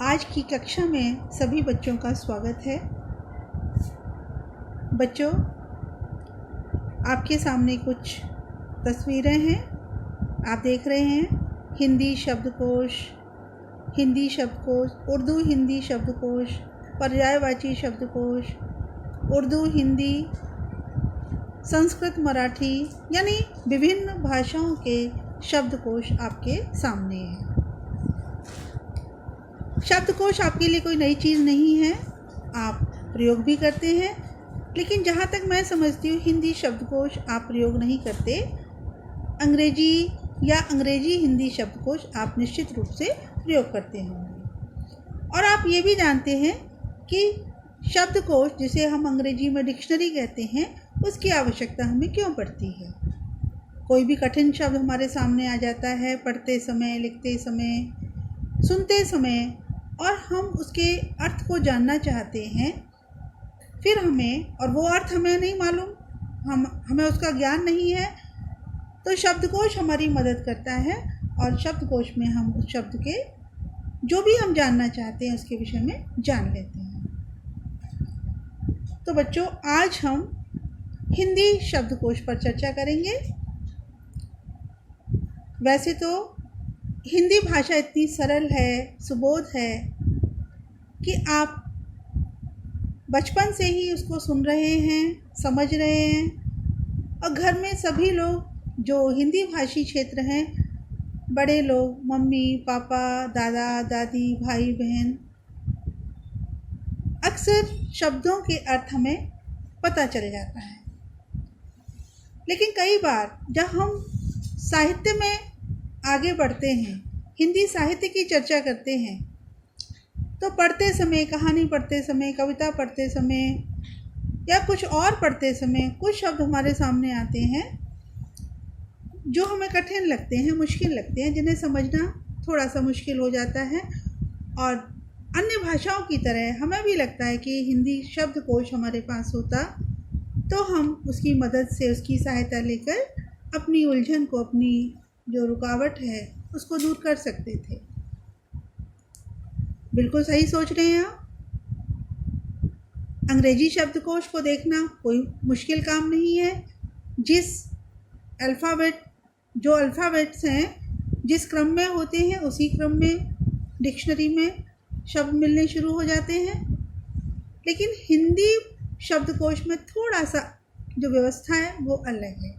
आज की कक्षा में सभी बच्चों का स्वागत है। बच्चों, आपके सामने कुछ तस्वीरें हैं। आप देख रहे हैं हिंदी शब्दकोश, उर्दू हिंदी शब्दकोश, पर्यायवाची शब्दकोश, उर्दू हिंदी, संस्कृत मराठी, यानी विभिन्न भाषाओं के शब्दकोश आपके सामने हैं। शब्दकोश आपके लिए कोई नई चीज़ नहीं है, आप प्रयोग भी करते हैं, लेकिन जहाँ तक मैं समझती हूँ हिंदी शब्दकोश आप प्रयोग नहीं करते। अंग्रेजी हिंदी शब्दकोश आप निश्चित रूप से प्रयोग करते होंगे। और आप ये भी जानते हैं कि शब्दकोश, जिसे हम अंग्रेजी में डिक्शनरी कहते हैं, उसकी आवश्यकता हमें क्यों पड़ती है। कोई भी कठिन शब्द हमारे सामने आ जाता है पढ़ते समय, लिखते समय, सुनते समय, और हम उसके अर्थ को जानना चाहते हैं, फिर और वो अर्थ हमें नहीं मालूम, हमें उसका ज्ञान नहीं है, तो शब्दकोश हमारी मदद करता है और शब्दकोश में हम उस शब्द के जो भी हम जानना चाहते हैं उसके विषय में जान लेते हैं। तो बच्चों, आज हम हिंदी शब्दकोश पर चर्चा करेंगे। वैसे तो हिंदी भाषा इतनी सरल है, सुबोध है कि आप बचपन से ही उसको सुन रहे हैं, समझ रहे हैं, और घर में सभी लोग जो हिंदी भाषी क्षेत्र हैं, बड़े लोग, मम्मी पापा, दादा दादी, भाई बहन, अक्सर शब्दों के अर्थ हमें पता चल जाता है। लेकिन कई बार जब हम साहित्य में आगे बढ़ते हैं, हिंदी साहित्य की चर्चा करते हैं, तो पढ़ते समय, कहानी पढ़ते समय, कविता पढ़ते समय या कुछ और पढ़ते समय कुछ शब्द हमारे सामने आते हैं जो हमें कठिन लगते हैं, मुश्किल लगते हैं, जिन्हें समझना थोड़ा सा मुश्किल हो जाता है। और अन्य भाषाओं की तरह हमें भी लगता है कि हिंदी शब्दकोश हमारे पास होता तो हम उसकी मदद से, उसकी सहायता लेकर अपनी उलझन को, अपनी जो रुकावट है, उसको दूर कर सकते थे। बिल्कुल सही सोच रहे हैं आप। अंग्रेजी शब्दकोश को देखना कोई मुश्किल काम नहीं है। जो अल्फ़ाबेट्स हैं, जिस क्रम में होते हैं उसी क्रम में डिक्शनरी में शब्द मिलने शुरू हो जाते हैं। लेकिन हिंदी शब्दकोश में थोड़ा सा जो व्यवस्था है वो अलग है।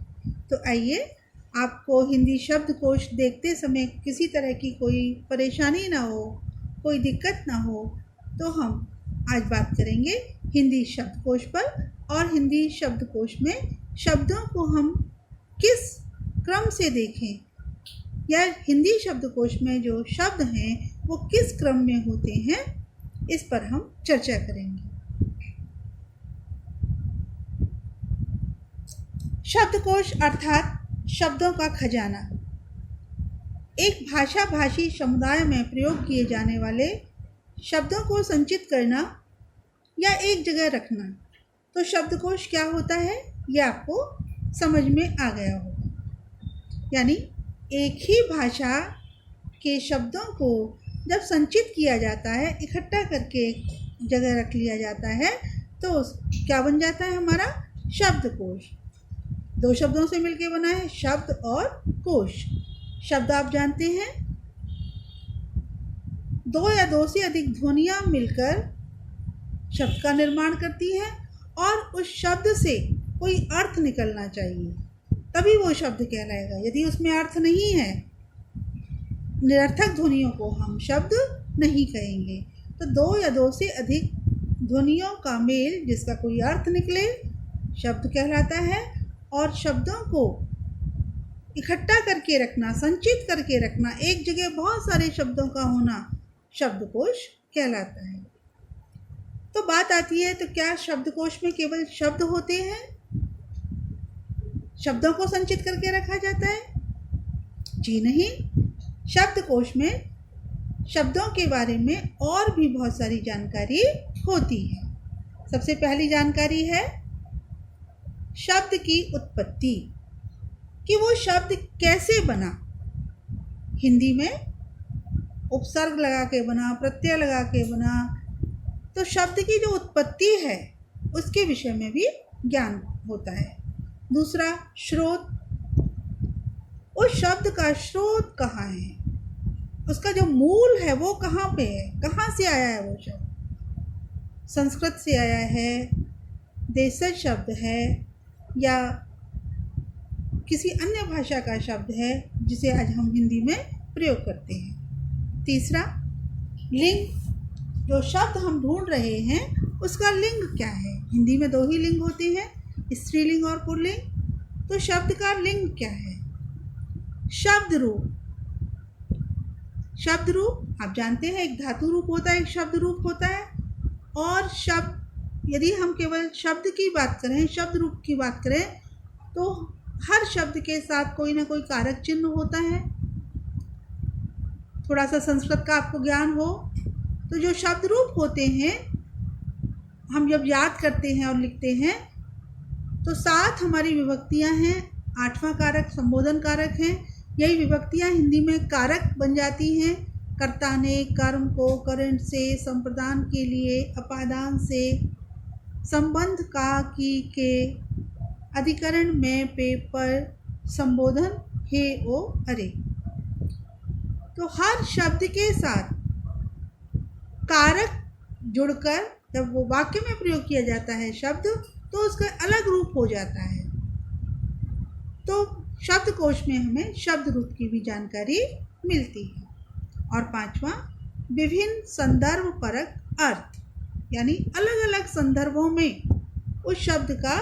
तो आइए, आपको हिंदी शब्दकोश देखते समय किसी तरह की कोई परेशानी ना हो, कोई दिक्कत ना हो, तो हम आज बात करेंगे हिंदी शब्दकोश पर। और हिंदी शब्दकोश में शब्दों को हम किस क्रम से देखें, या हिंदी शब्दकोश में जो शब्द हैं वो किस क्रम में होते हैं, इस पर हम चर्चा करेंगे। शब्दकोश अर्थात शब्दों का खजाना। एक भाषा भाषी समुदाय में प्रयोग किए जाने वाले शब्दों को संचित करना या एक जगह रखना। तो शब्दकोश क्या होता है, ये आपको समझ में आ गया होगा। यानी एक ही भाषा के शब्दों को जब संचित किया जाता है, इकट्ठा करके एक जगह रख लिया जाता है, तो क्या बन जाता है हमारा शब्दकोश। दो शब्दों से मिलकर बना है, शब्द और कोश। शब्द आप जानते हैं, दो या दो से अधिक ध्वनियां मिलकर शब्द का निर्माण करती हैं, और उस शब्द से कोई अर्थ निकलना चाहिए, तभी वो शब्द कहलाएगा। यदि उसमें अर्थ नहीं है, निरर्थक ध्वनियों को हम शब्द नहीं कहेंगे। तो दो या दो से अधिक ध्वनियों का मेल, जिसका कोई अर्थ निकले, शब्द कहलाता है। और शब्दों को इकट्ठा करके रखना, संचित करके रखना, एक जगह बहुत सारे शब्दों का होना शब्दकोश कहलाता है। तो बात आती है, तो क्या शब्दकोश में केवल शब्द होते हैं, शब्दों को संचित करके रखा जाता है? जी नहीं। शब्दकोश में शब्दों के बारे में और भी बहुत सारी जानकारी होती है। सबसे पहली जानकारी है शब्द की उत्पत्ति, कि वो शब्द कैसे बना। हिंदी में उपसर्ग लगा के बना, प्रत्यय लगा के बना, तो शब्द की जो उत्पत्ति है उसके विषय में भी ज्ञान होता है। दूसरा, स्रोत, उस शब्द का स्रोत कहाँ है, उसका जो मूल है वो कहाँ पे है, कहाँ से आया है वो शब्द। संस्कृत से आया है, देशज शब्द है, या किसी अन्य भाषा का शब्द है जिसे आज हम हिंदी में प्रयोग करते हैं। तीसरा, लिंग, जो शब्द हम ढूंढ रहे हैं उसका लिंग क्या है। हिंदी में 2 ही लिंग होते हैं, स्त्रीलिंग और पुल्लिंग। तो शब्द का लिंग क्या है। शब्द रूप, शब्द रूप आप जानते हैं एक धातु रूप होता है, एक शब्द रूप होता है। और शब्द, यदि हम केवल शब्द की बात करें, शब्द रूप की बात करें, तो हर शब्द के साथ कोई ना कोई कारक चिन्ह होता है। थोड़ा सा संस्कृत का आपको ज्ञान हो तो जो शब्द रूप होते हैं हम जब याद करते हैं और लिखते हैं तो 7 हमारी विभक्तियां हैं, 8वां कारक संबोधन कारक हैं। यही विभक्तियां हिंदी में कारक बन जाती हैं। कर्ता ने, कर्म को, करंट से, संप्रदान के लिए, अपादान से, संबंध का, की, के, अधिकरण में, पेपर, संबोधन, हे, ओ, अरे। तो हर शब्द के साथ कारक जुड़कर जब वो वाक्य में प्रयोग किया जाता है शब्द, तो उसका अलग रूप हो जाता है। तो शब्दकोश में हमें शब्द रूप की भी जानकारी मिलती है। और 5वां, विभिन्न संदर्भ परक अर्थ, यानी अलग अलग संदर्भों में उस शब्द का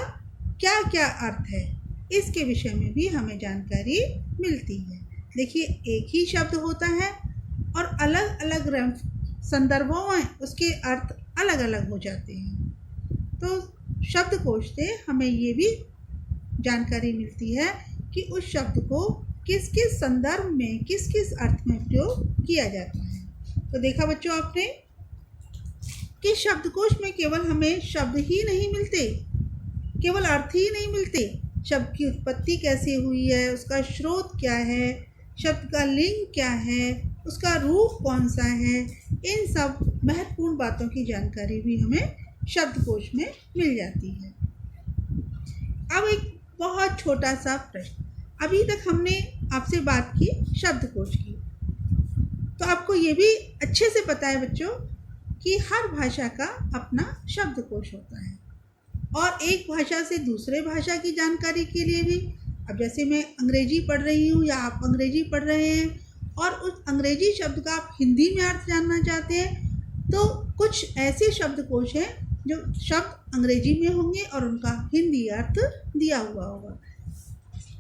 क्या क्या अर्थ है, इसके विषय में भी हमें जानकारी मिलती है। देखिए, एक ही शब्द होता है और अलग अलग संदर्भों में उसके अर्थ अलग अलग हो जाते हैं। तो शब्दकोश से हमें ये भी जानकारी मिलती है कि उस शब्द को किस किस संदर्भ में, किस किस अर्थ में प्रयोग किया जाता है। तो देखा बच्चों आपने कि शब्दकोश में केवल हमें शब्द ही नहीं मिलते, केवल अर्थ ही नहीं मिलते, शब्द की उत्पत्ति कैसे हुई है, उसका स्रोत क्या है, शब्द का लिंग क्या है, उसका रूप कौन सा है, इन सब महत्वपूर्ण बातों की जानकारी भी हमें शब्दकोश में मिल जाती है। अब एक बहुत छोटा सा प्रश्न, अभी तक हमने आपसे बात की शब्दकोश की, तो आपको ये भी अच्छे से पता है बच्चों कि हर भाषा का अपना शब्दकोश होता है। और एक भाषा से दूसरे भाषा की जानकारी के लिए भी, अब जैसे मैं अंग्रेजी पढ़ रही हूँ या आप अंग्रेजी पढ़ रहे हैं और उस अंग्रेजी शब्द का आप हिंदी में अर्थ जानना चाहते हैं, तो कुछ ऐसे शब्दकोश हैं जो शब्द अंग्रेजी में होंगे और उनका हिंदी अर्थ दिया हुआ होगा।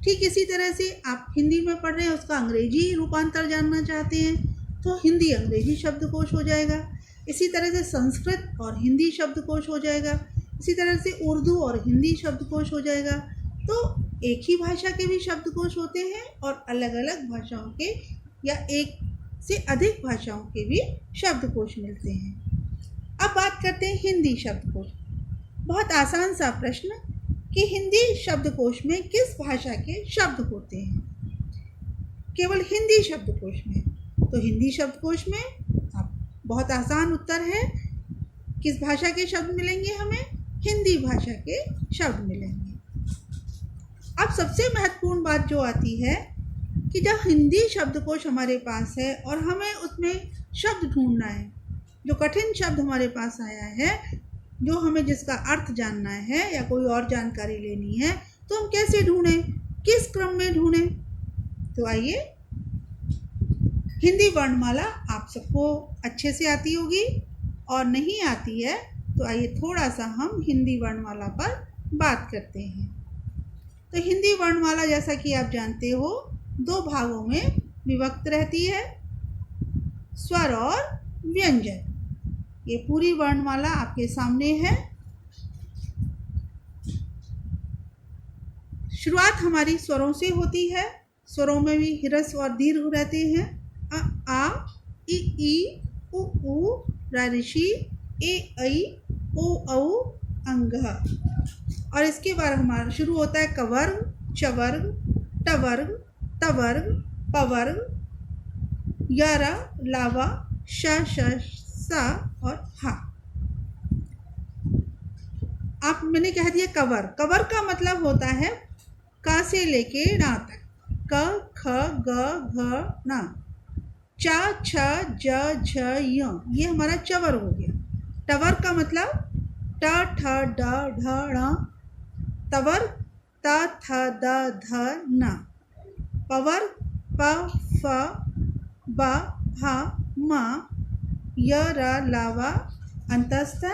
ठीक इसी तरह से आप हिंदी में पढ़ रहे हैं, उसका अंग्रेजी रूपांतर जानना चाहते हैं तो हिंदी अंग्रेजी शब्दकोश हो जाएगा। इसी तरह से संस्कृत और हिंदी शब्दकोश हो जाएगा। इसी तरह से उर्दू और हिंदी शब्दकोश हो जाएगा। तो एक ही भाषा के भी शब्दकोश होते हैं और अलग अलग भाषाओं के या एक से अधिक भाषाओं के भी शब्दकोश मिलते हैं। अब बात करते हैं हिंदी शब्दकोश। बहुत आसान सा प्रश्न कि हिंदी शब्दकोश में किस भाषा के शब्द होते हैं। केवल हिंदी शब्दकोश में, तो हिंदी शब्दकोश में अब बहुत आसान उत्तर है, किस भाषा के शब्द मिलेंगे हमें, हिंदी भाषा के शब्द मिलेंगे। अब सबसे महत्वपूर्ण बात जो आती है कि जब हिंदी शब्दकोश हमारे पास है और हमें उसमें शब्द ढूंढना है, जो कठिन शब्द हमारे पास आया है, जो हमें जिसका अर्थ जानना है या कोई और जानकारी लेनी है, तो हम कैसे ढूंढें, किस क्रम में ढूंढें। तो आइए, हिंदी वर्णमाला आप सबको अच्छे से आती होगी और नहीं आती है तो आइए थोड़ा सा हम हिंदी वर्णमाला पर बात करते हैं। तो हिंदी वर्णमाला जैसा कि आप जानते हो 2 भागों में विभक्त रहती है, स्वर और व्यंजन। ये पूरी वर्णमाला आपके सामने है। शुरुआत हमारी स्वरों से होती है। स्वरों में भी ह्रस्व और दीर्घ रहते हैं। अ, आ, ई, उ, ऋषि, ए, ऐ, ओ, औ, अंग। और इसके बाद हमारा शुरू होता है कवर्ग, चवर्ग, टवर्ग, तवर्ग, पवर्ग, यारा, लावा, श, श, सा और हा। आप मैंने कह दिया कवर। कवर का मतलब होता है का से लेके ना तक। क, ख, ग, घ, ना। च, छ, ज, झ, य, ये हमारा चवर हो गया। टवर का मतलब ट, ठ, ड, ढ, ण। तवर त, थ, द, ध, न। पवर प, फ, ब, भ, म, य, र, लावा, अंतस्थ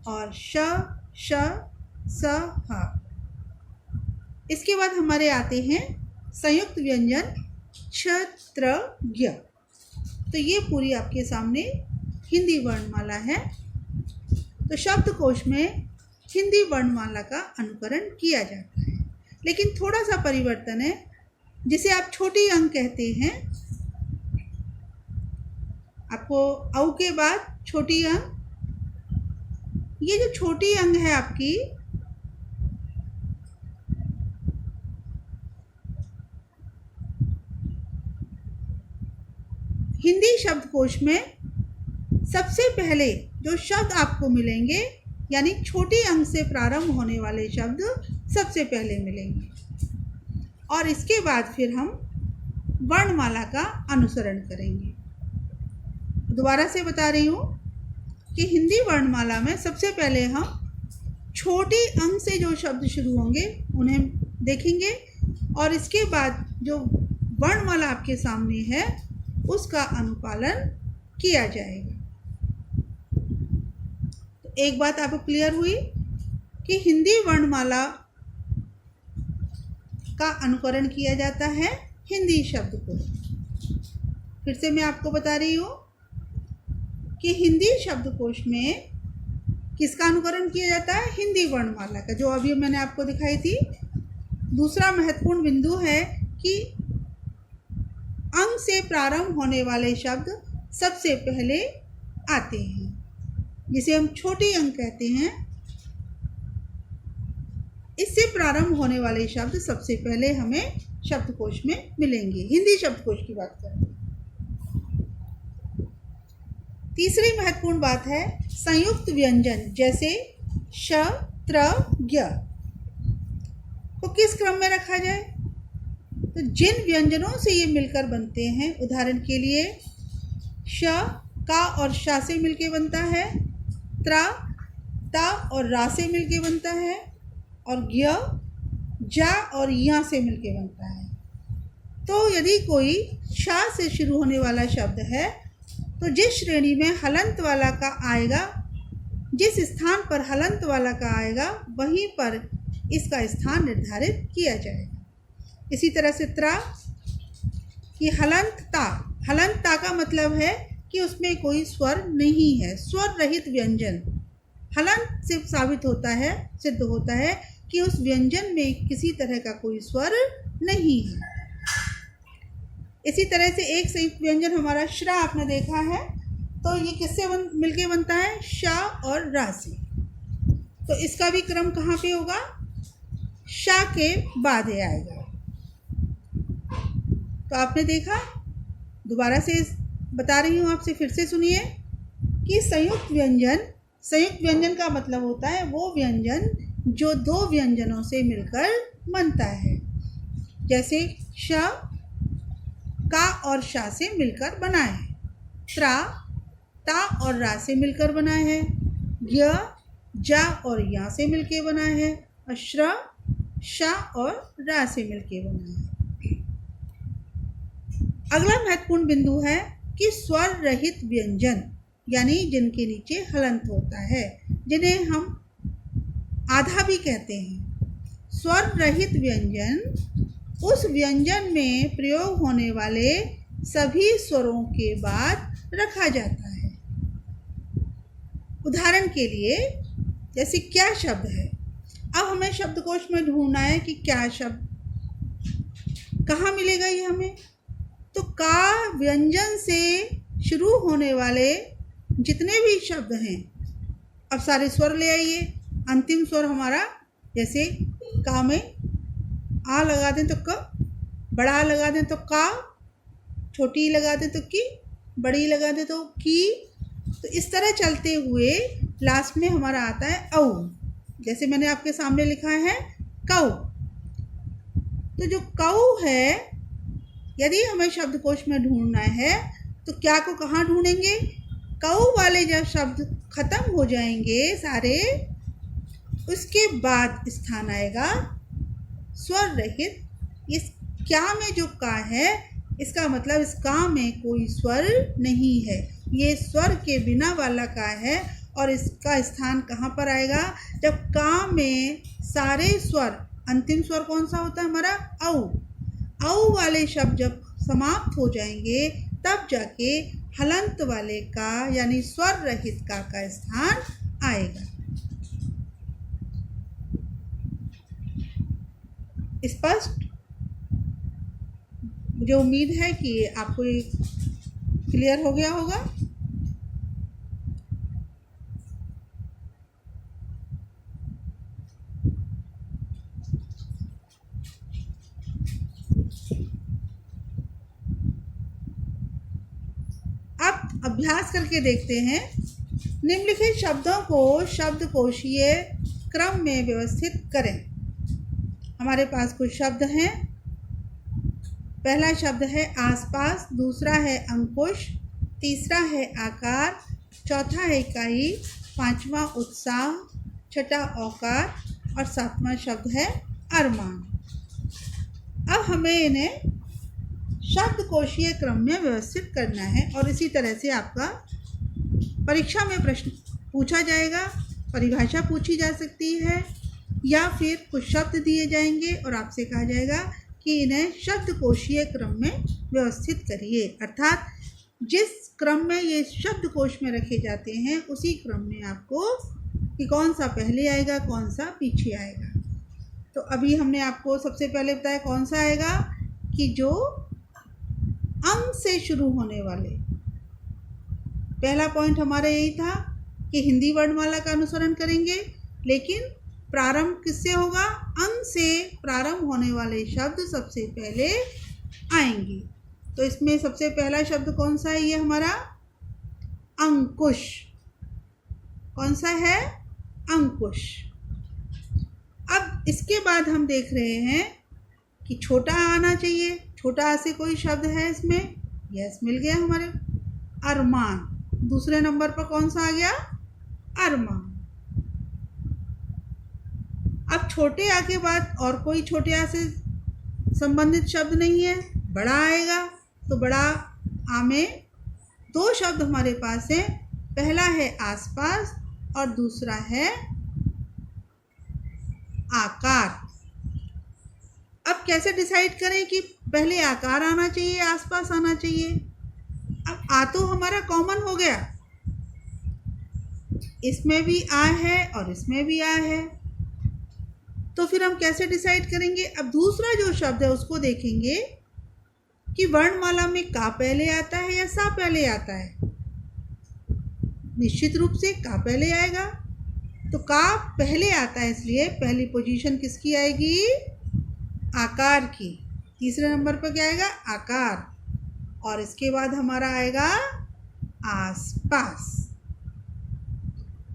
और श, श, स, ह। इसके बाद हमारे आते हैं संयुक्त व्यंजन छ, त्र, ज्ञ। तो ये पूरी आपके सामने हिंदी वर्णमाला है। तो शब्दकोश में हिंदी वर्णमाला का अनुकरण किया जाता है, लेकिन थोड़ा सा परिवर्तन है, जिसे आप छोटी अंग कहते हैं। आपको औ के बाद छोटी अंग, ये जो छोटी अंग है आपकी, हिंदी शब्दकोश में सबसे पहले जो शब्द आपको मिलेंगे, यानी छोटी अंग से प्रारंभ होने वाले शब्द सबसे पहले मिलेंगे, और इसके बाद फिर हम वर्णमाला का अनुसरण करेंगे। दोबारा से बता रही हूँ कि हिंदी वर्णमाला में सबसे पहले हम छोटी अंग से जो शब्द शुरू होंगे उन्हें देखेंगे, और इसके बाद जो वर्णमाला आपके सामने है उसका अनुपालन किया जाएगा। तो एक बात आपको क्लियर हुई कि हिंदी वर्णमाला का अनुकरण किया जाता है हिंदी शब्द को। फिर से मैं आपको बता रही हूँ कि हिंदी शब्दकोश में किसका अनुकरण किया जाता है? हिंदी वर्णमाला का, जो अभी मैंने आपको दिखाई थी। दूसरा महत्वपूर्ण बिंदु है कि अंग से प्रारंभ होने वाले शब्द सबसे पहले आते हैं, जिसे हम छोटी अंग कहते हैं। इससे प्रारंभ होने वाले शब्द सबसे पहले हमें शब्दकोश में मिलेंगे, हिंदी शब्दकोश की बात करें। तीसरी महत्वपूर्ण बात है संयुक्त व्यंजन, जैसे श, त्र, ज्ञ को किस क्रम में रखा जाए। तो जिन व्यंजनों से ये मिलकर बनते हैं, उदाहरण के लिए श का और शा से मिलके बनता है, त्र ता और रा से मिलके बनता है, और ज्ञ जा और या से मिलके बनता है। तो यदि कोई शा से शुरू होने वाला शब्द है, तो जिस श्रेणी में हलंत वाला का आएगा, जिस स्थान पर हलंत वाला का आएगा, वहीं पर इसका स्थान निर्धारित किया जाएगा। इसी तरह से त्रा कि हलंत ता का मतलब है कि उसमें कोई स्वर नहीं है, स्वर रहित व्यंजन। हलंत से साबित होता है, सिद्ध होता है कि उस व्यंजन में किसी तरह का कोई स्वर नहीं है। इसी तरह से एक संयुक्त व्यंजन हमारा श्रा आपने देखा है, तो ये किससे मिलके बनता है? शा और रा से। तो इसका भी क्रम कहाँ पे होगा? शा के बाद आएगा। तो आपने देखा, दोबारा से बता रही हूँ आपसे, फिर से सुनिए कि संयुक्त व्यंजन का मतलब होता है वो व्यंजन जो दो व्यंजनों से मिलकर बनता है। जैसे श का और शा से मिलकर बना है, त्रा ता और रा से मिलकर बना है, ज्ञ जा और या से मिलके बना है, और श्र शा और रा से मिलके बना है। अगला महत्वपूर्ण बिंदु है कि स्वर रहित व्यंजन, यानी जिनके नीचे हलंत होता है, जिन्हें हम आधा भी कहते हैं। स्वर रहित व्यंजन उस व्यंजन में प्रयोग होने वाले सभी स्वरों के बाद रखा जाता है। उदाहरण के लिए जैसे क्या शब्द है, अब हमें शब्दकोश में ढूंढना है कि क्या शब्द कहाँ मिलेगा ये हमें। तो का व्यंजन से शुरू होने वाले जितने भी शब्द हैं, अब सारे स्वर ले आइए। अंतिम स्वर हमारा, जैसे का में आ लगा दें तो क, बड़ा आ लगा दें तो का, छोटी लगा दे तो की, बड़ी लगा दे तो की। तो इस तरह चलते हुए लास्ट में हमारा आता है औ। जैसे मैंने आपके सामने लिखा है कौ। तो जो कौ है, यदि हमें शब्दकोश में ढूंढना है तो क्या को कहाँ ढूंढेंगे? कौ वाले जब शब्द खत्म हो जाएंगे सारे, उसके बाद स्थान आएगा स्वर रहित। इस क्या में जो का है, इसका मतलब इस का में कोई स्वर नहीं है, ये स्वर के बिना वाला का है। और इसका स्थान कहाँ पर आएगा? जब का में सारे स्वर, अंतिम स्वर कौन सा होता है हमारा? औ। औ वाले शब्द जब समाप्त हो जाएंगे तब जाके हलंत वाले का यानी स्वर रहित का स्थान आएगा। स्पष्ट? मुझे उम्मीद है कि आपको ये क्लियर हो गया होगा। अब अभ्यास करके देखते हैं। निम्नलिखित शब्दों को शब्दकोशीय क्रम में व्यवस्थित करें। हमारे पास कुछ शब्द हैं। पहला शब्द है आसपास, दूसरा है अंकुश, तीसरा है आकार, चौथा है इकाई, पांचवा उत्साह, छठा औकार और सातवां शब्द है अरमान। अब हमें इन्हें शब्दकोशीय क्रम में व्यवस्थित करना है और इसी तरह से आपका परीक्षा में प्रश्न पूछा जाएगा, परिभाषा पूछी जा सकती है या फिर कुछ शब्द दिए जाएंगे और आपसे कहा जाएगा कि इन्हें शब्दकोशीय क्रम में व्यवस्थित करिए। अर्थात जिस क्रम में ये शब्दकोश में रखे जाते हैं उसी क्रम में आपको कि कौन सा पहले आएगा, कौन सा पीछे आएगा। तो अभी हमने आपको सबसे पहले बताया कौन सा आएगा कि जो अंग से शुरू होने वाले। पहला पॉइंट हमारा यही था कि हिंदी वर्णमाला का अनुसरण करेंगे, लेकिन प्रारंभ किससे होगा? अंग से प्रारंभ होने वाले शब्द सबसे पहले आएंगे। तो इसमें सबसे पहला शब्द कौन सा है? ये हमारा अंकुश। कौन सा है? अंकुश। अब इसके बाद हम देख रहे हैं कि छोटा आना चाहिए। छोटा आ से कोई शब्द है इसमें? यस, मिल गया हमारे। अरमान दूसरे नंबर पर कौन सा आ गया? अरमान। अब छोटे आ के बाद और कोई छोटे आ से संबंधित शब्द नहीं है, बड़ा आएगा। तो बड़ा आ में दो शब्द हमारे पास हैं। पहला है आसपास और दूसरा है आकार। अब कैसे डिसाइड करें कि पहले आकार आना चाहिए, आसपास आना चाहिए? अब आ तो हमारा कॉमन हो गया, इसमें भी आ है और इसमें भी आ है। तो फिर हम कैसे डिसाइड करेंगे? अब दूसरा जो शब्द है उसको देखेंगे कि वर्णमाला में का पहले आता है या सा पहले आता है। निश्चित रूप से का पहले आएगा। तो का पहले आता है, इसलिए पहली पोजीशन किसकी आएगी? आकार की। तीसरे नंबर पर क्या आएगा? आकार। और इसके बाद हमारा आएगा आसपास।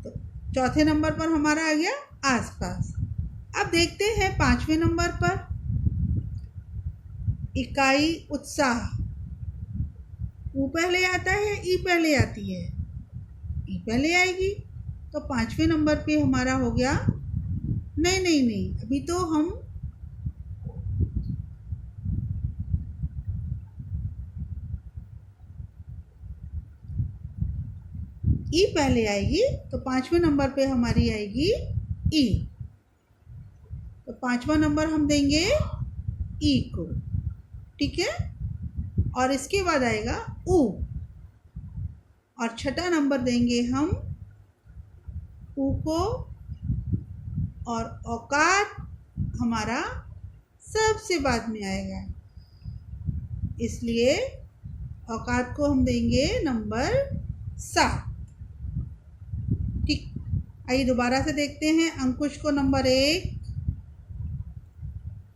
तो चौथे नंबर पर हमारा आ गया आसपास। अब देखते हैं पांचवें नंबर पर इकाई उत्साह। ऊ पहले आता है, ई पहले आती है? ई पहले आएगी। तो पांचवें नंबर पे हमारा हो गया नहीं, अभी तो हम ई पहले आएगी। तो पांचवें नंबर पे हमारी आएगी ई। तो पांचवा नंबर हम देंगे ई को, ठीक है। और इसके बाद आएगा ऊ। और छठा नंबर देंगे हम ऊ को। और औकार हमारा सबसे बाद में आएगा, इसलिए औकात को हम देंगे नंबर 7। ठीक, आइए दोबारा से देखते हैं। अंकुश को नंबर 1,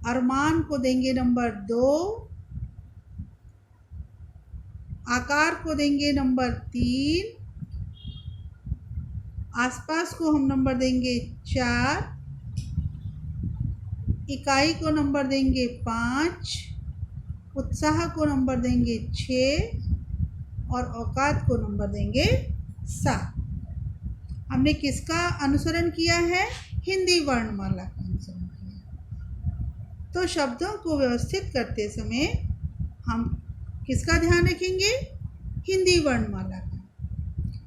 अरमान को देंगे नंबर 2, आकार को देंगे नंबर 3, आसपास को हम नंबर देंगे 4, इकाई को नंबर देंगे 5, उत्साह को नंबर देंगे 6 और औकात को नंबर देंगे 7। हमने किसका अनुसरण किया है? हिंदी वर्णमाला का अनुसरण किया। तो शब्दों को व्यवस्थित करते समय हम किसका ध्यान रखेंगे? हिंदी वर्णमाला का।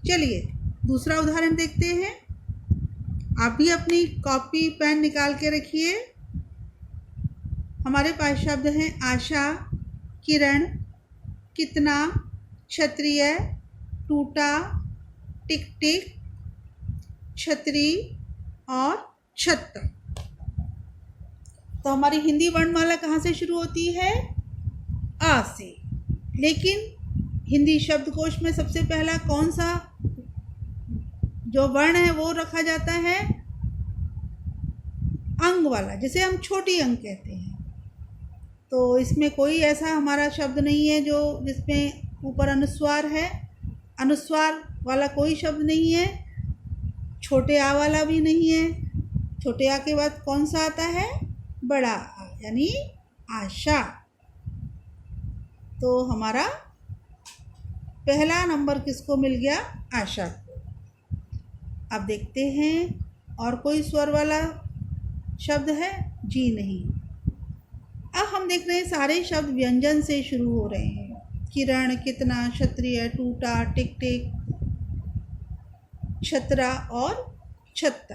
चलिए दूसरा उदाहरण देखते हैं। आप भी अपनी कॉपी पेन निकाल के रखिए। हमारे पास शब्द हैं आशा, किरण, कितना, क्षत्रिय, टूटा, टिक टिक, छतरी और छत्ता। तो हमारी हिंदी वर्णमाला कहाँ से शुरू होती है? आ से। लेकिन हिंदी शब्दकोश में सबसे पहला कौन सा जो वर्ण है वो रखा जाता है? अंग वाला, जिसे हम छोटी अंग कहते हैं। तो इसमें कोई ऐसा हमारा शब्द नहीं है जो जिसमें ऊपर अनुस्वार है। अनुस्वार वाला कोई शब्द नहीं है, छोटे आ वाला भी नहीं है। छोटे आ के बाद कौन सा आता है? बड़ा आ, यानी आशा। तो हमारा पहला नंबर किसको मिल गया? आशा को। अब देखते हैं और कोई स्वर वाला शब्द है? जी नहीं। अब हम देख रहे हैं सारे शब्द व्यंजन से शुरू हो रहे हैं। किरण, कितना, क्षत्रिय, टूटा, टिक टिक, छतरा और छत्ता।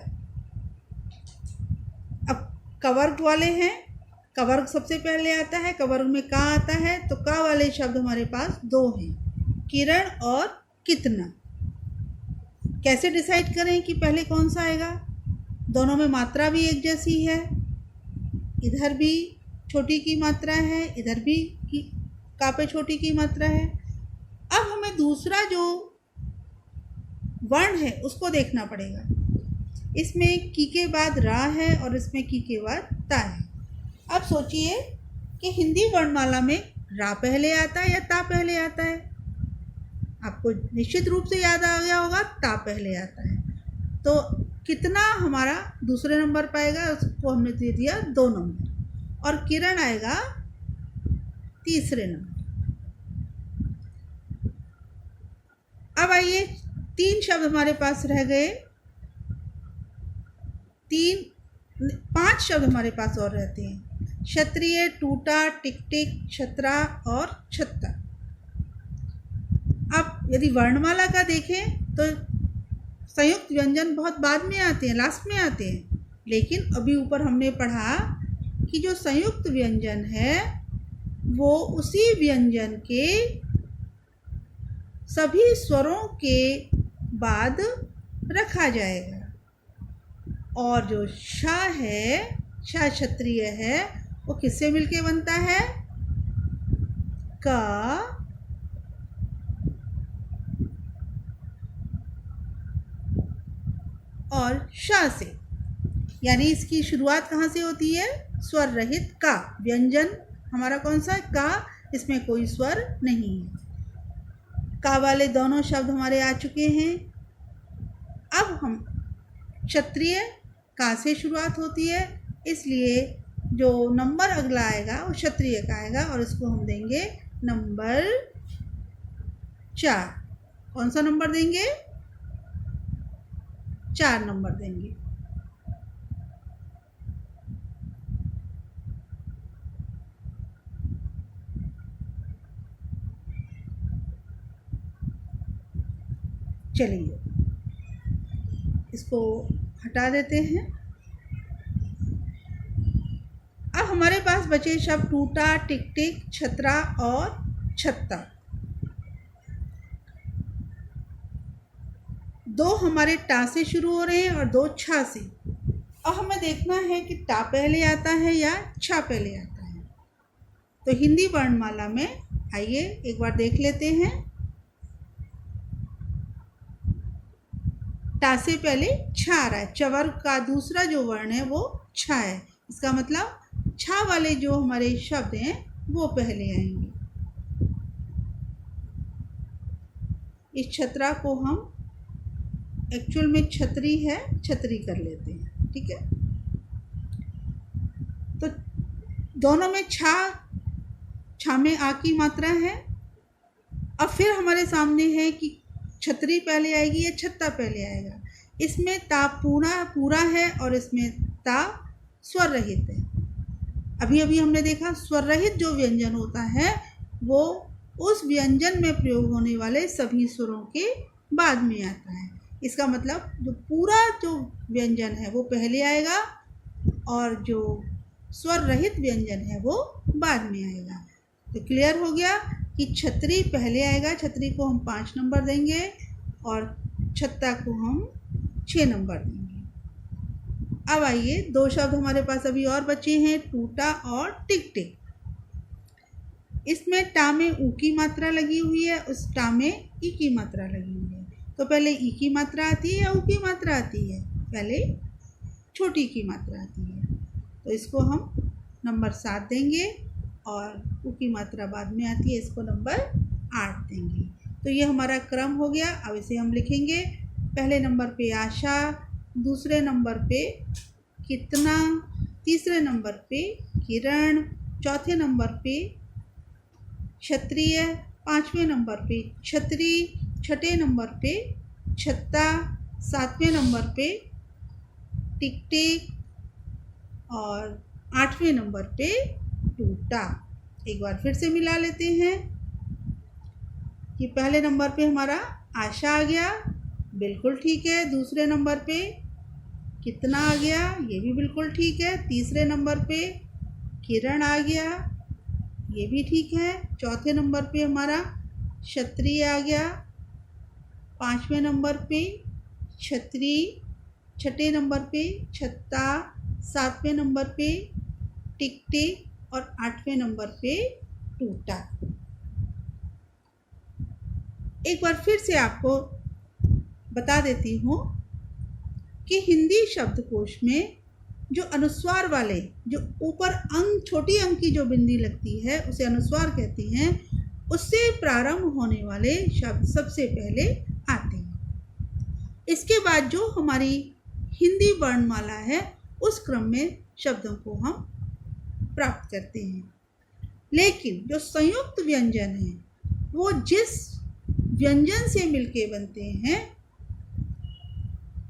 अब कवर्ग वाले हैं। कवर्ग सबसे पहले आता है। कवर्ग में का आता है, तो का वाले शब्द हमारे पास 2 हैं, किरण और कितना। कैसे डिसाइड करें कि पहले कौन सा आएगा? दोनों में मात्रा भी एक जैसी है। इधर भी छोटी की मात्रा है, इधर भी का पे छोटी की मात्रा है। अब हमें दूसरा जो वर्ण है उसको देखना पड़ेगा। इसमें की के बाद रा है और इसमें की के बाद ता है। अब सोचिए कि हिंदी वर्णमाला में रा पहले आता है या ता पहले आता है? आपको निश्चित रूप से याद आ गया होगा, ता पहले आता है। तो कितना हमारा दूसरे नंबर पाएगा, उसको हमने दे दिया 2 नंबर, और किरण आएगा तीसरे नंबर। अब आइए 3 शब्द हमारे पास रह गए। 5 शब्द हमारे पास और रहते हैं। क्षत्रिय, टूटा, टिक टिक, छतरा और छत्ता। अब यदि वर्णमाला का देखें तो संयुक्त व्यंजन बहुत बाद में आते हैं, लास्ट में आते हैं। लेकिन अभी ऊपर हमने पढ़ा कि जो संयुक्त व्यंजन है वो उसी व्यंजन के सभी स्वरों के बाद रखा जाएगा। और जो शा है, शा क्षत्रिय है, वो किससे मिलके बनता है? का और शा से। यानी इसकी शुरुआत कहाँ से होती है? स्वर रहित का। व्यंजन हमारा कौन सा? का। इसमें कोई स्वर नहीं है। का वाले दोनों शब्द हमारे आ चुके हैं। अब हम क्षत्रिय का से शुरुआत होती है, इसलिए जो नंबर अगला आएगा वो क्षत्रिय का आएगा और इसको हम देंगे नंबर 4। कौन सा नंबर देंगे? 4 नंबर देंगे। चलिए इसको हटा देते हैं। अब हमारे पास बचे शब्द टूटा, टिक टिक, छतरा और छत्ता। 2 हमारे टा से शुरू हो रहे हैं और 2 छा से। अब हमें देखना है कि टा पहले आता है या छा पहले आता है। तो हिंदी वर्णमाला में आइए एक बार देख लेते हैं। टा से पहले छा आ रहा है। चवर्ग का दूसरा जो वर्ण है वो छा है। इसका मतलब छा वाले जो हमारे शब्द हैं वो पहले आएंगे। इस छतरा को हम, एक्चुअल में छतरी है, छतरी कर लेते हैं। ठीक है, तो दोनों में छा में आ की मात्रा है। अब फिर हमारे सामने है कि छतरी पहले आएगी या छत्ता पहले आएगा। इसमें ता पूरा है और इसमें ता स्वर रहित है। अभी अभी हमने देखा स्वर रहित जो व्यंजन होता है वो उस व्यंजन में प्रयोग होने वाले सभी स्वरों के बाद में आता है। इसका मतलब जो पूरा जो व्यंजन है वो पहले आएगा और जो स्वर रहित व्यंजन है वो बाद में आएगा। तो क्लियर हो गया कि छतरी पहले आएगा, छतरी को हम 5 नंबर देंगे और छत्ता को हम 6 नंबर देंगे। अब आइए 2 शब्द हमारे पास अभी और बचे हैं, टूटा और टिक टिक। इसमें टा में ऊ की मात्रा लगी हुई है, उस टा में ई की मात्रा लगी हुई है। तो पहले ई की मात्रा आती है या ऊ की मात्रा आती है? पहले छोटी की मात्रा आती है, तो इसको हम नंबर 7 देंगे और ऊ की मात्रा बाद में आती है, इसको नंबर 8 देंगे। तो ये हमारा क्रम हो गया। अब इसे हम लिखेंगे। पहले नंबर पे आशा, दूसरे नंबर पे कितना, तीसरे नंबर पे किरण, चौथे नंबर पे क्षत्रिय, 5वें नंबर पे छतरी, 6ठे नंबर पे छत्ता, 7वें नंबर पे टिक टिक और 8वें नंबर पे टूटा। एक बार फिर से मिला लेते हैं कि पहले नंबर पे हमारा आशा आ गया, बिल्कुल ठीक है। दूसरे नंबर पे कितना आ गया, ये भी बिल्कुल ठीक है। तीसरे नंबर पे किरण आ गया, ये भी ठीक है। चौथे नंबर पे हमारा क्षत्रिय आ गया, 5वें नंबर पे छतरी, 6ठे नंबर पे छत्ता, 7वें नंबर पे टिक टिक और 8वें नंबर पे टूटा। एक बार फिर से आपको बता देती हूँ कि हिंदी शब्दकोश में जो अनुस्वार वाले, जो ऊपर अंक, छोटी अंक की जो बिंदी लगती है उसे अनुस्वार कहते हैं, उससे प्रारंभ होने वाले शब्द सबसे पहले आते हैं। इसके बाद जो हमारी हिंदी वर्णमाला है उस क्रम में शब्दों को हम प्राप्त करते हैं। लेकिन जो संयुक्त व्यंजन है वो जिस व्यंजन से मिलके बनते हैं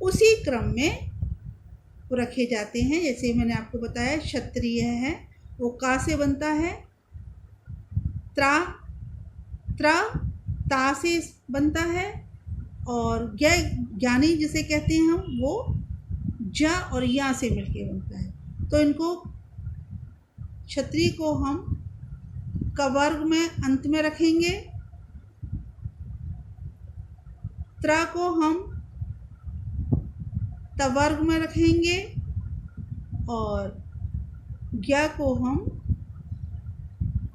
उसी क्रम में रखे जाते हैं। जैसे मैंने आपको बताया क्षत्रिय है वो का से बनता है, ता से बनता है और ज्ञानी जिसे कहते हैं हम वो जा और या से मिलके बनता है। तो इनको क्षत्रिय को हम क वर्ग में अंत में रखेंगे, त्रा को हम त वर्ग में रखेंगे और ज्ञा को हम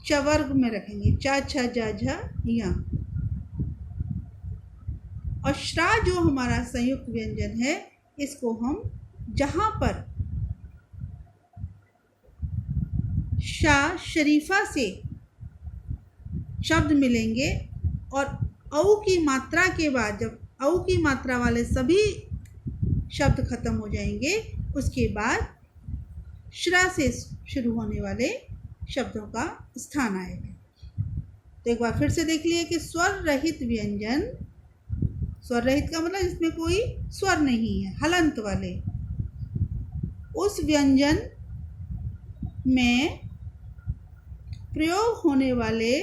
च वर्ग में रखेंगे, चा छ जा झा या। और श्रा जो हमारा संयुक्त व्यंजन है इसको हम जहाँ पर शा शरीफा से शब्द मिलेंगे और औ की मात्रा के बाद जब औ की मात्रा वाले सभी शब्द खत्म हो जाएंगे उसके बाद श्रा से शुरू होने वाले शब्दों का स्थान आएगा। तो एक बार फिर से देख लिए कि स्वर रहित व्यंजन, स्वर रहित का मतलब इसमें कोई स्वर नहीं है, हलंत वाले, उस व्यंजन में प्रयोग होने वाले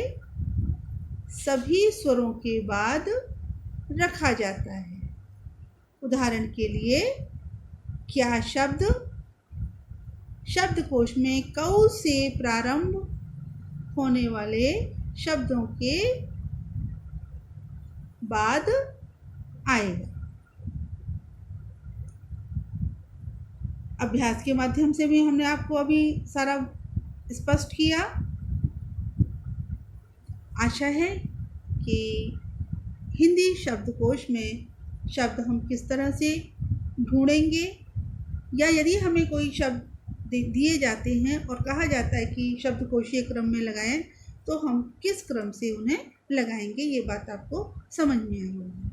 सभी स्वरों के बाद रखा जाता है। उदाहरण के लिए क्या शब्द शब्दकोश में कौ से प्रारंभ होने वाले शब्दों के बाद आएगा। अभ्यास के माध्यम से भी हमने आपको अभी सारा स्पष्ट किया। आशा है कि हिंदी शब्दकोश में शब्द हम किस तरह से ढूंढेंगे, या यदि हमें कोई शब्द दिए जाते हैं और कहा जाता है कि शब्दकोशीय क्रम में लगाएं, तो हम किस क्रम से उन्हें लगाएंगे, ये बात आपको समझ में आई होगी।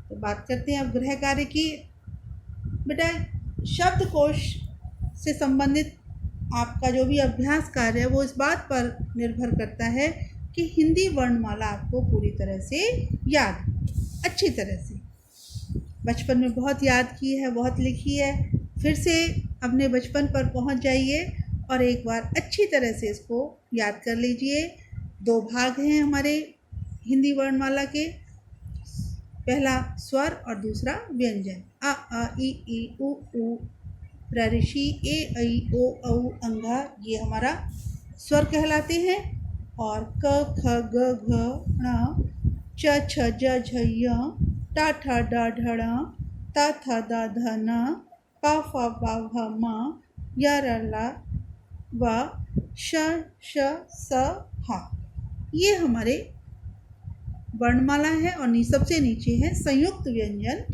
तो बात करते हैं अब गृह कार्य की। बेटा, शब्दकोश से संबंधित आपका जो भी अभ्यास कार्य है वो इस बात पर निर्भर करता है कि हिंदी वर्णमाला आपको पूरी तरह से याद, अच्छी तरह से, बचपन में बहुत याद की है, बहुत लिखी है, फिर से अपने बचपन पर पहुंच जाइए और एक बार अच्छी तरह से इसको याद कर लीजिए। 2 भाग हैं हमारे हिंदी वर्णमाला के, पहला स्वर और दूसरा व्यंजन। अ आ इ ई उ ऊ ऋषि ए ऐ ओ औ अंगा, ये हमारा स्वर कहलाते हैं। और क ख ग घ ङ च छ ज झ य ट ठ ड ढ ण त थ द ध न प फ ब भ म य र ल व श श स ह, ये हमारे वर्णमाला है। और सबसे नीचे है संयुक्त व्यंजन,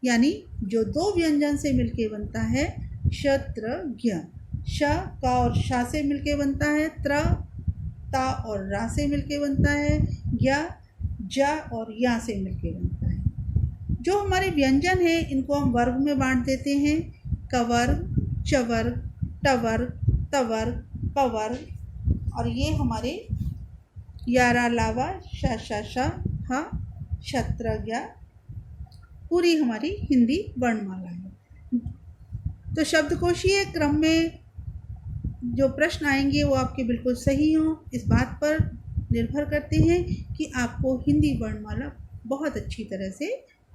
यानी जो 2 व्यंजन से मिलके बनता है। श त्र ज्ञ, श का और शा से मिलके बनता है, त्र ता और रा से मिलके बनता है, ज्ञ ज और या से मिलके बनता है। जो हमारे व्यंजन है इनको हम वर्ग में बांट देते हैं, कवर्ग, चवर्ग, टवर्ग, तवर्ग, पवर्ग। और ये हमारे यारा लावा शा शा शा हा शत्रज्ञ पूरी हमारी हिंदी वर्णमाला है। तो शब्दकोशीय क्रम में जो प्रश्न आएंगे वो आपके बिल्कुल सही हों, इस बात पर निर्भर करते हैं कि आपको हिंदी वर्णमाला बहुत अच्छी तरह से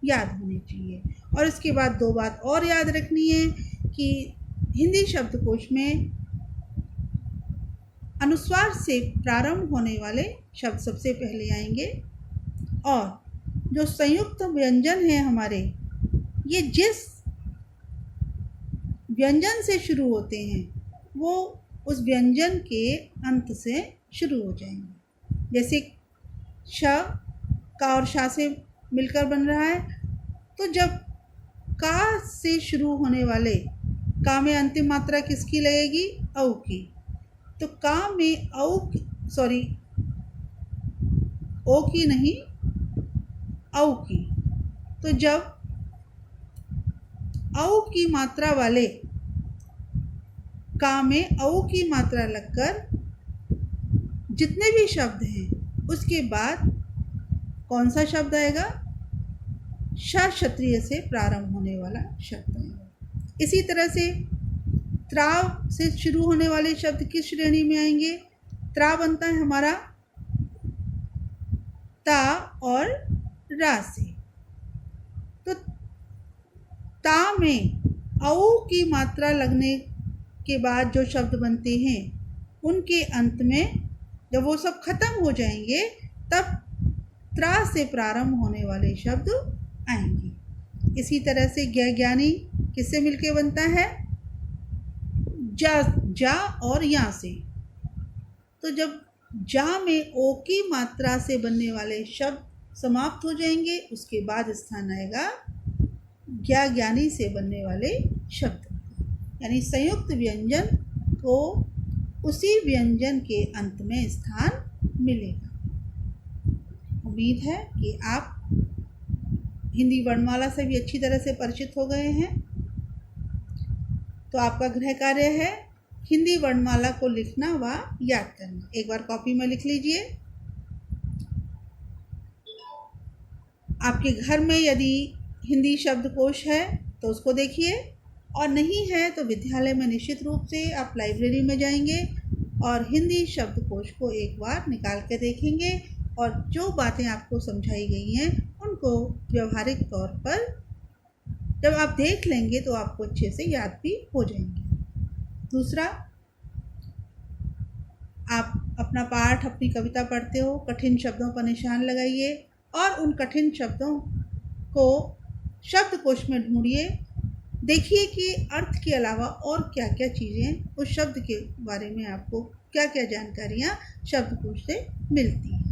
याद होनी चाहिए। और इसके बाद 2 बात और याद रखनी है कि हिंदी शब्दकोश में अनुस्वार से प्रारंभ होने वाले शब्द सबसे पहले आएंगे, और जो संयुक्त व्यंजन है हमारे, ये जिस व्यंजन से शुरू होते हैं वो उस व्यंजन के अंत से शुरू हो जाएंगे। जैसे श का और शा से मिलकर बन रहा है, तो जब का से शुरू होने वाले का में अंतिम मात्रा किसकी लगेगी? औ की। तो का में ओ की नहीं, औ की। तो जब औ की मात्रा वाले का में औ की मात्रा लगकर जितने भी शब्द हैं उसके बाद कौन सा शब्द आएगा? श क्षत्रिय से प्रारंभ होने वाला शब्द आएगा। इसी तरह से त्राव से शुरू होने वाले शब्द किस श्रेणी में आएंगे? त्रा बनता है हमारा ता और रा से। तो ता में औ की मात्रा लगने के बाद जो शब्द बनते हैं उनके अंत में जब वो सब खत्म हो जाएंगे तब त्रा से प्रारंभ होने वाले शब्द आएंगे। इसी तरह से ज्ञानी किससे मिलके बनता है? जा और या से। तो जब जा में ओ की मात्रा से बनने वाले शब्द समाप्त हो जाएंगे, उसके बाद स्थान आएगा ज्ञानी से बनने वाले शब्द, यानी संयुक्त व्यंजन को उसी व्यंजन के अंत में स्थान मिलेगा। उम्मीद है कि आप हिंदी वर्णमाला से भी अच्छी तरह से परिचित हो गए हैं। तो आपका गृह कार्य है हिंदी वर्णमाला को लिखना व याद करना। एक बार कॉपी में लिख लीजिए। आपके घर में यदि हिंदी शब्दकोश है तो उसको देखिए, और नहीं है तो विद्यालय में निश्चित रूप से आप लाइब्रेरी में जाएंगे और हिंदी शब्दकोश को एक बार निकाल के देखेंगे, और जो बातें आपको समझाई गई हैं उनको व्यवहारिक तौर पर जब आप देख लेंगे तो आपको अच्छे से याद भी हो जाएंगे। दूसरा, आप अपना पाठ, अपनी कविता पढ़ते हो, कठिन शब्दों पर निशान लगाइए और उन कठिन शब्दों को शब्दकोश में ढूंढिए। देखिए कि अर्थ के अलावा और क्या क्या चीज़ें उस शब्द के बारे में आपको क्या क्या जानकारियाँ शब्दकोश से मिलती हैं।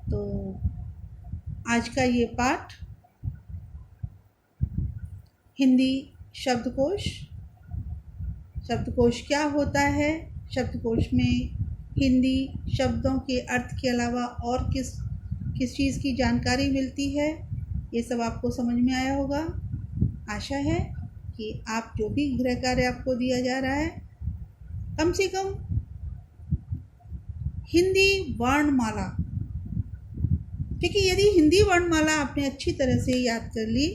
तो आज का ये पाठ हिंदी शब्दकोश शब्दकोश क्या होता है, शब्दकोश में हिंदी शब्दों के अर्थ के अलावा और किस किस चीज़ की जानकारी मिलती है, ये सब आपको समझ में आया होगा। आशा है कि आप जो भी गृह कार्य आपको दिया जा रहा है, कम से कम हिंदी वर्णमाला, क्योंकि यदि हिंदी वर्णमाला आपने अच्छी तरह से याद कर ली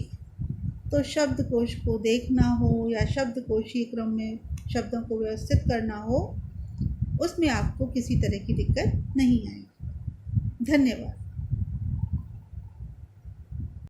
तो शब्दकोश को देखना हो या शब्दकोशीय क्रम में शब्दों को व्यवस्थित करना हो, उसमें आपको किसी तरह की दिक्कत नहीं आएगी। धन्यवाद।